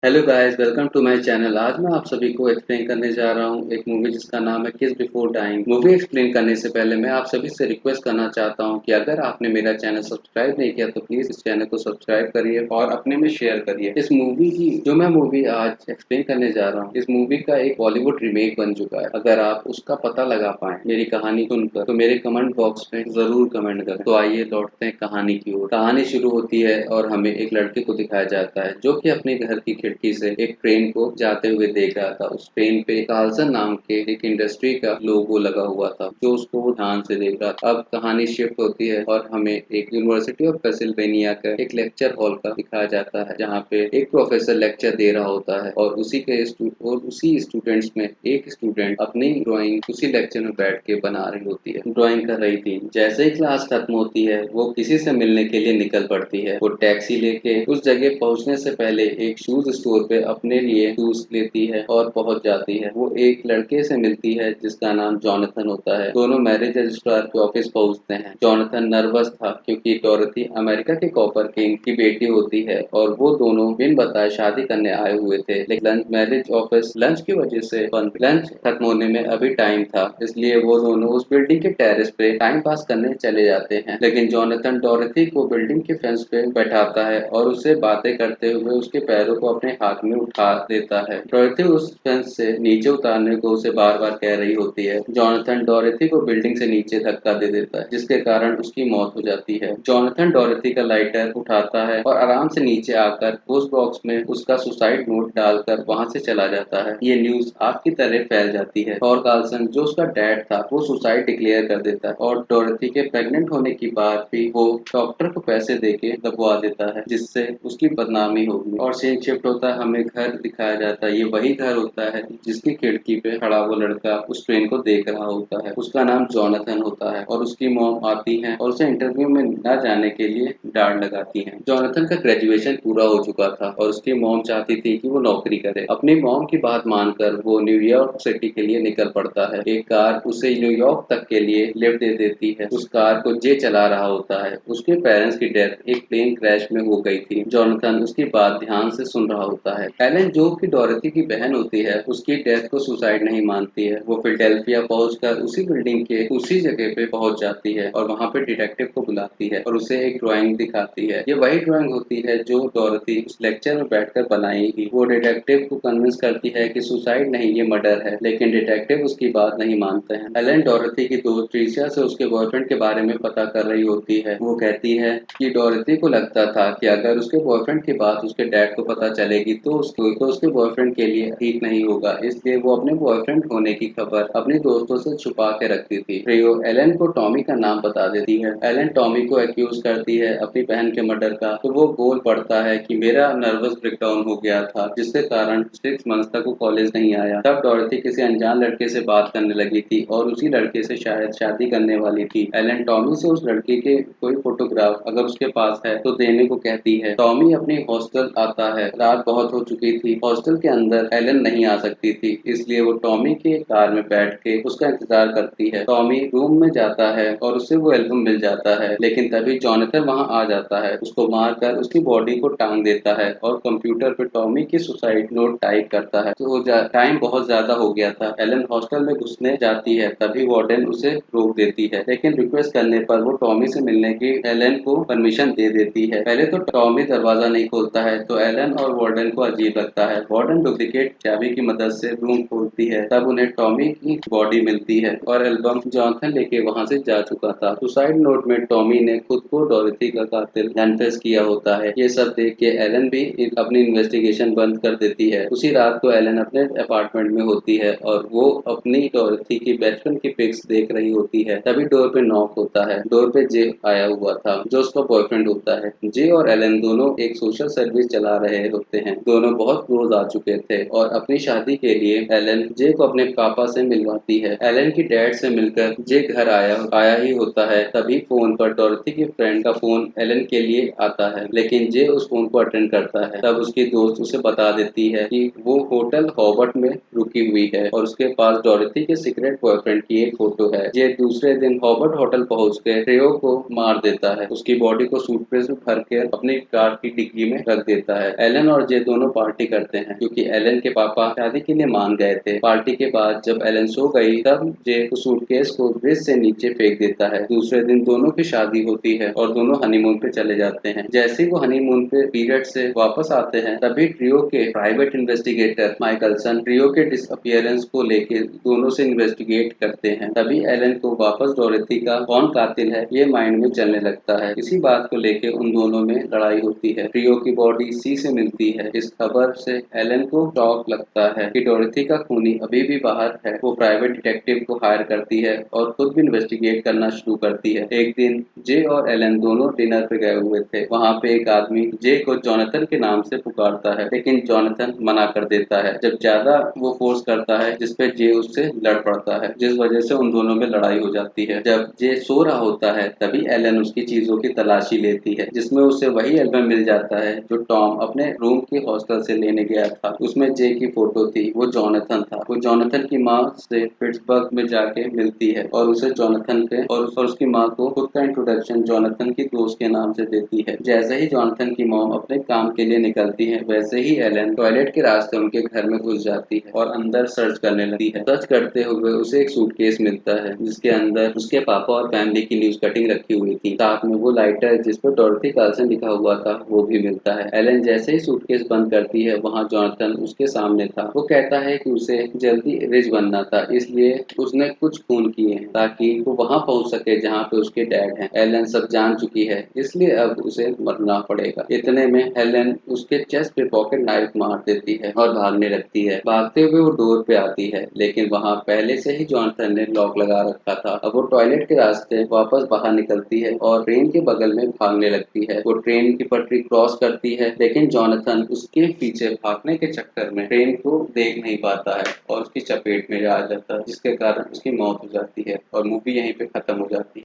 Hello guys, welcome to my channel. आज मैं आप सभी को एक्सप्लेन करने जा रहा हूँ एक मूवी जिसका नाम है किस बिफोर डाइंग। मूवी एक्सप्लेन करने से पहले मैं आप सभी से रिक्वेस्ट करना चाहता हूँ कि अगर आपने मेरा चैनल सब्सक्राइब नहीं किया तो प्लीज इस चैनल को सब्सक्राइब करिए और अपने में शेयर करिए। इस मूवी की जो मैं मूवी आज एक्सप्लेन करने जा रहा हूँ, इस मूवी का एक बॉलीवुड रीमेक बन चुका है। अगर आप उसका पता लगा पाए मेरी कहानी सुनकर तो मेरे कमेंट बॉक्स में जरूर कमेंट करें। तो आइए लौटते हैं कहानी की ओर। कहानी शुरू होती है और हमें एक लड़के को दिखाया जाता है जो कि अपने घर की खिड़की से एक ट्रेन को जाते हुए देख रहा था। उस ट्रेन पे कार्लसन नाम के एक इंडस्ट्री का लोगो लगा हुआ था जो उसको वो ध्यान से देख रहा था। अब कहानी शिफ्ट होती है और हमें एक यूनिवर्सिटी ऑफ पेंसिल्वेनिया का एक लेक्चर हॉल का दिखाया जाता है जहाँ पे एक प्रोफेसर लेक्चर दे रहा होता है और उसी स्टूडेंट्स में एक स्टूडेंट अपनी ड्राइंग उसी लेक्चर में बैठ के बना रही होती है, ड्राइंग कर रही थी। जैसे ही क्लास खत्म होती है वो किसी से मिलने के लिए निकल पड़ती है। वो टैक्सी लेके उस जगह पहुंचने से पहले एक शूज स्टोर पे अपने लिए शूज लेती है और पहुंच जाती है। वो एक लड़के से मिलती है जिसका नाम जॉनथन होता है। दोनों मैरिज रजिस्ट्रार के ऑफिस पहुंचते हैं। जॉनथन नर्वस था क्योंकि डोरथी अमेरिका के कॉपर किंग की बेटी होती है और वो दोनों बिन बताए शादी करने आए हुए थे, लेकिन मैरिज ऑफिस लंच की वजह से बंद। लंच खत्म होने में अभी टाइम था, इसलिए वो दोनों उस बिल्डिंग के टेरेस पे टाइम पास करने चले जाते हैं। लेकिन जॉनथन डोरथी को बिल्डिंग के फेंस पे बैठाता है और उससे बातें करते हुए उसके पैरों को अपने हाथ में उठा देता है। डोरथी उस फेंस से नीचे उतारने को उसे बार बार कह रही होती है। जॉनथन डोरथी को बिल्डिंग से नीचे धक्का दे देता है जिसके कारण उसकी मौत हो जाती है। जॉनथन डोरथी का लाइटर उठाता है और आराम से नीचे आकर पोस्ट बॉक्स में उसका सुसाइड नोट डालकर वहां से चला जाता है। ये न्यूज आग की तरह फैल जाती है और कार्लसन जो उसका डैड था वो सुसाइड डिक्लेयर कर देता है और डोरथी के प्रेग्नेंट होने की बात भी वो डॉक्टर को पैसे देके दबवा देता है जिससे उसकी बदनामी होगी। और सीन शिफ्ट होता है, हमें घर दिखाया जाता है। ये वही घर होता है जिसकी खिड़की पे खड़ा वो लड़का उस ट्रेन को देख रहा होता है। उसका नाम जॉनथन होता है और उसकी मॉम आती है और उसे इंटरव्यू में न जाने के लिए डांट लगाती है। जॉनथन का ग्रेजुएशन पूरा हो चुका था और उसकी मॉम चाहती थी कि वो नौकरी करे। अपनी मॉम की बात मानकर वो न्यूयॉर्क सिटी के लिए निकल पड़ता है। एक कार उसे न्यूयॉर्क तक के लिए लिफ्ट दे देती है। उस कार को जे चला रहा होता है। उसके पेरेंट्स की डेथ एक प्लेन क्रैश में हो गई थी। जॉनथन उसकी बात ध्यान से सुन रहा होता है। एलन जो कि डोरथी की बहन होती है उसकी डेथ को सुसाइड नहीं मानती है। वो फिलाडेल्फिया पहुंचकर उसी बिल्डिंग के उसी जगह पे पहुंच जाती है और वहां पे डिटेक्टिव को बुलाती है और उसे एक ड्राइंग दिखाती है। ये वही ड्राइंग होती है जो डोरथी उस लेक्चर में बैठकर बनाई थी। वो डिटेक्टिव को कन्विंस करती है कि सुसाइड नहीं, ये मर्डर है, लेकिन डिटेक्टिव उसकी बात नहीं मानते हैं। एलन डोरथी की दोस्त ट्रिशिया से उसके बॉयफ्रेंड के बारे में पता कर रही होती है। वो कहती है कि डोरथी को लगता था कि अगर उसके बॉयफ्रेंड की बात उसके डैड को पता चलेगी तो उसके बॉयफ्रेंड के लिए ठीक नहीं होगा, इसलिए वो अपने बॉयफ्रेंड होने की खबर अपने दोस्तों से छुपा के रखती थी। रियो एलन को टॉमी का नाम बता देती है। एलन टॉमी को एक्यूज करती है अपनी बहन के मर्डर का, तो वो बोल पड़ता है कि मेरा नर्वस ब्रेकडाउन हो गया था जिसके कारण 6 मंथ तक वो कॉलेज नहीं आया। तब डोरथी किसी अनजान लड़के से बात करने लगी थी और उसी लड़के से शायद शादी करने वाली थी। एलन टॉमी से उस लड़के के कोई फोटोग्राफ अगर उसके पास है तो देने को कहती है। टॉमी अपनी हॉस्टल आता है। रात बहुत हो चुकी थी। हॉस्टल के अंदर एलन नहीं आ सकती थी, इसलिए वो टॉमी के कार में बैठ के उसका इंतजार करती है। टॉमी रूम में जाता है और उसे वो एल्बम मिल जाता है, लेकिन तभी जॉनथन वहां आ जाता है, उसको मारकर उसकी बॉडी को टांग देता है और कंप्यूटर पे टॉमी की सुसाइड नोट टाइप करता है। तो टाइम बहुत ज्यादा हो गया था। एलन हॉस्टल में घुसने जाती है, तभी वार्डन उसे रोक देती है, लेकिन रिक्वेस्ट करने पर वो टॉमी से मिलने की एलन को परमिशन दे देती है। पहले तो टॉमी दरवाजा नहीं खोलता है तो एलन और वार्डन को अजीब लगता है। वार्डन डुप्लीकेट चाबी की मदद से रूम खोलती है, तब उन्हें टॉमी की बॉडी मिलती है और एल्बम जॉनथन लेके वहां से जा चुका था। सुसाइड नोट में टॉमी ने खुद को डोरथी का कातिल कन्फेस किया होता है। ये सब देख के एलन भी अपनी इन्वेस्टिगेशन बंद कर देती है। उसी रात को एलन अपने अपार्टमेंट में होती है और वो अपनी डोरथी की बचपन की पिक्स देख रही होती है। तभी डोर पे नॉक होता है। डोर पे जे आया हुआ था जो उसका बॉयफ्रेंड होता है। जे और एलन दोनों एक सोशल सर्विस चला रहे होते हैं। दोनों बहुत क्लोज आ चुके थे और अपनी शादी के लिए एलन जे को अपने पापा से मिलवाती है। एलन की डैड से मिलकर जे घर आया ही होता है, तभी फोन पर डोरथी की फ्रेंड का फोन एलन के लिए आता है, लेकिन जे उस फोन को अटेंड करता है। तब उसकी दोस्त उसे बता देती है कि वो होटल हॉबर्ट में रुकी हुई है और उसके पास डोरथी के सीक्रेट बॉयफ्रेंड की एक फोटो है। जे दूसरे दिन हॉबर्ट होटल पहुंच के ट्रेयो को मार देता है। उसकी बॉडी को सूटकेस में भर के अपनी कार की डिग्गी में रख देता है। एलन और जे दोनों पार्टी करते हैं क्योंकि एलन के पापा शादी के लिए मान गए थे। पार्टी के बाद जब एलन सो गई तब जे उस सूटकेस को ब्रिज से नीचे फेंक देता है। दूसरे दिन दोनों की शादी होती है और दोनों हनीमून पे चले जाते हैं। जैसे ही वो हनीमून पे पीरियड से वापस आते हैं तभी ट्रियो के प्राइवेट इन्वेस्टिगेटर माइकलसन ट्रियो के डिसअपियरेंस को लेके दोनों से इन्वेस्टिगेट करते हैं। तभी एलन को वापस डोरेथी का कौन कातिल है ये माइंड में चलने लगता है। इसी बात को लेके उन दोनों में लड़ाई होती है। ट्रियो की बॉडी सी से मिलती है। इस खबर से एलन को शॉक लगता है कि डोरेथी का खूनी अभी भी बाहर है। वो प्राइवेट डिटेक्टिव को हायर करती है और खुद भी इन्वेस्टिगेट करना शुरू करती है। एक दिन जे और एलन दोनों डिनर पे गए हुए थे। वहाँ पे एक आदमी जे को जोनाथन के नाम से पुकारता है लेकिन जोनाथन मना कर देता है। जब ज्यादा वो फोर्स करता है जिसपे जे उससे लड़ पड़ता है जिस वजह से उन दोनों में लड़ाई हो जाती है। जब जे सो रहा होता है तभी एलन उसकी चीजों की तलाशी लेती है जिसमें उसे वही एल्बम मिल जाता है जो टॉम अपने रूम के हॉस्टल से लेने गया था। उसमें जे की फोटो थी। वो जोनाथन था। वो जोनाथन की माँ से पिट्सबर्ग में जाके मिलती है और उसे जोनाथन के और उसकी माँ को खुद का इंट्रोडक्शन जोनाथन की दोस्त के नाम से देती है। जैसे ही जोनाथन की मॉम अपने काम के लिए निकलती है वैसे ही एलन टॉयलेट के रास्ते उनके घर में घुस जाती है और अंदर सर्च करने लगती है। सर्च करते हुए उसे एक सूटकेस मिलता है जिसके अंदर उसके पापा और फैमिली की न्यूज कटिंग रखी हुई थी। साथ में वो लाइटर जिस पर डॉर्थी कार्सन लिखा हुआ था वो भी मिलता है। एलन जैसे ही सूटकेस बंद करती है वहाँ जोनाथन उसके सामने था। वो कहता है कि उसे जल्दी रिच बनना था इसलिए उसने कुछ खून किए हैं ताकि वो वहाँ पहुँच सके जहाँ पे उसके डैड हैं। एलन सब जान चुकी है इसलिए अब उसे मरना पड़ेगा। इतने में एलन उसके चेस्ट पे पॉकेट नाइफ मार देती है और भागने लगती है। भागते हुए वो डोर पे आती है लेकिन वहाँ पहले से ही जोनाथन ने लॉक लगा रखा था। अब वो टॉयलेट के रास्ते वापस बाहर निकलती है और ट्रेन के बगल में भागने लगती है। वो ट्रेन की पटरी क्रॉस करती है लेकिन जोनाथन उसके पीछे भागने के चक्कर में ट्रेन को देख नहीं पाता है और उसकी चपेट में आ जाता है जिसके कारण उसकी मौत हो जाती है और मूवी यहीं पे खत्म हो जाती है।